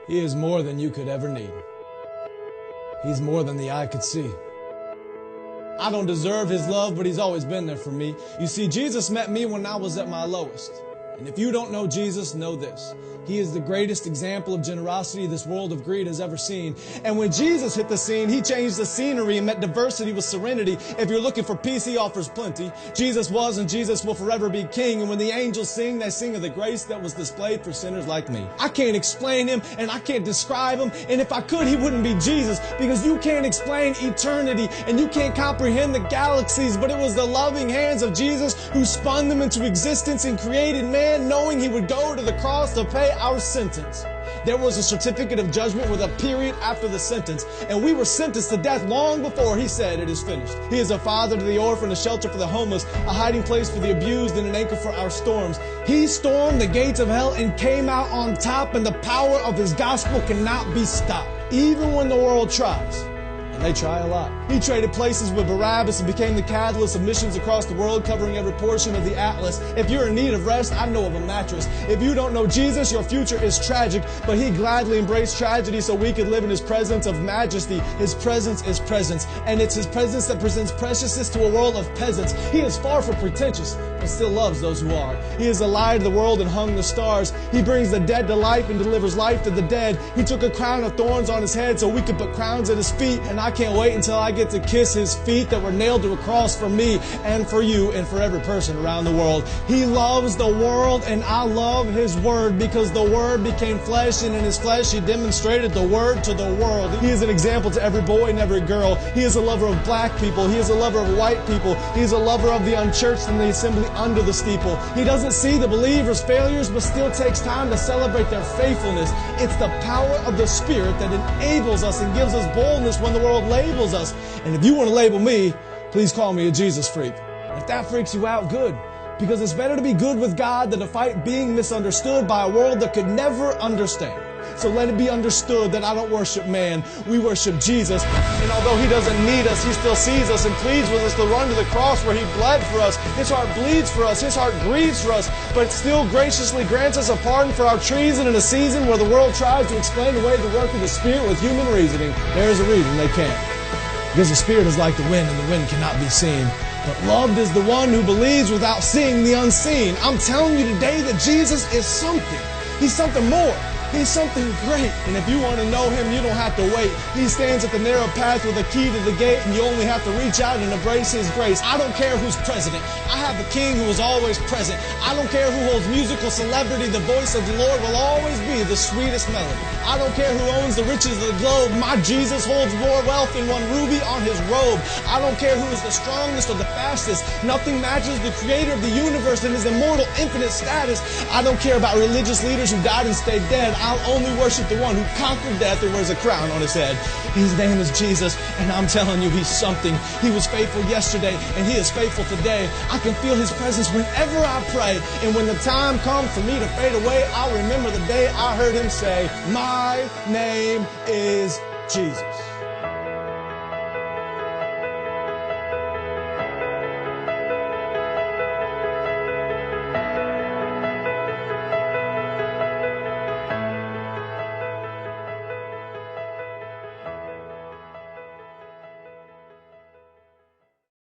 He is more than you could ever need. He's more than the eye could see. I don't deserve His love, but He's always been there for me. You see, Jesus met me when I was at my lowest. And if you don't know Jesus, know this. He is the greatest example of generosity this world of greed has ever seen. And when Jesus hit the scene, He changed the scenery and met diversity with serenity. If you're looking for peace, He offers plenty. Jesus was and Jesus will forever be King. And when the angels sing, they sing of the grace that was displayed for sinners like me. I can't explain Him and I can't describe Him. And if I could, He wouldn't be Jesus, because you can't explain eternity and you can't comprehend the galaxies. But it was the loving hands of Jesus who spun them into existence and created man, knowing He would go to the cross to pay our sentence. There was a certificate of judgment with a period after the sentence, and we were sentenced to death long before He said it is finished. He is a father to the orphan, a shelter for the homeless, a hiding place for the abused, and an anchor for our storms. He stormed the gates of hell and came out on top, and the power of His gospel cannot be stopped, even when the world tries. And they try a lot. He traded places with Barabbas and became the catalyst of missions across the world, covering every portion of the atlas. If you're in need of rest, I know of a mattress. If you don't know Jesus, your future is tragic, but He gladly embraced tragedy so we could live in His presence of majesty. His presence is presence, and it's His presence that presents preciousness to a world of peasants. He is far from pretentious, but still loves those who are. He is the light of the world and hung the stars. He brings the dead to life and delivers life to the dead. He took a crown of thorns on His head so we could put crowns at His feet, and I can't wait until I get to kiss His feet that were nailed to a cross for me and for you and for every person around the world. He loves the world, and I love His Word, because the Word became flesh, and in His flesh He demonstrated the Word to the world. He is an example to every boy and every girl. He is a lover of black people. He is a lover of white people. He is a lover of the unchurched and the assembly under the steeple. He doesn't see the believers' failures, but still takes time to celebrate their faithfulness. It's the power of the Spirit that enables us and gives us boldness when the world labels us. And if you want to label me, please call me a Jesus freak. And if that freaks you out, good. Because it's better to be good with God than to fight being misunderstood by a world that could never understand. So let it be understood that I don't worship man. We worship Jesus. And although He doesn't need us, He still sees us and pleads with us to run to the cross where He bled for us. His heart bleeds for us. His heart grieves for us. But still graciously grants us a pardon for our treason in a season where the world tries to explain away the work of the Spirit with human reasoning. There is a reason they can't. Because the Spirit is like the wind, and the wind cannot be seen. But loved is the one who believes without seeing the unseen. I'm telling you today that Jesus is something. He's something more. He's something great. And if you want to know Him, you don't have to wait. He stands at the narrow path with a key to the gate, and you only have to reach out and embrace His grace. I don't care who's president. I have the King who is always present. I don't care who holds musical celebrity. The voice of the Lord will always be the sweetest melody. I don't care who owns the riches of the globe. My Jesus holds more wealth than one ruby on His robe. I don't care who is the strongest or the fastest. Nothing matches the Creator of the universe and His immortal, infinite status. I don't care about religious leaders who died and stayed dead. I'll only worship the one who conquered death and wears a crown on His head. His name is Jesus, and I'm telling you, He's something. He was faithful yesterday, and He is faithful today. I can feel His presence whenever I pray. And when the time comes for me to fade away, I'll remember the day I heard Him say, "My name is Jesus."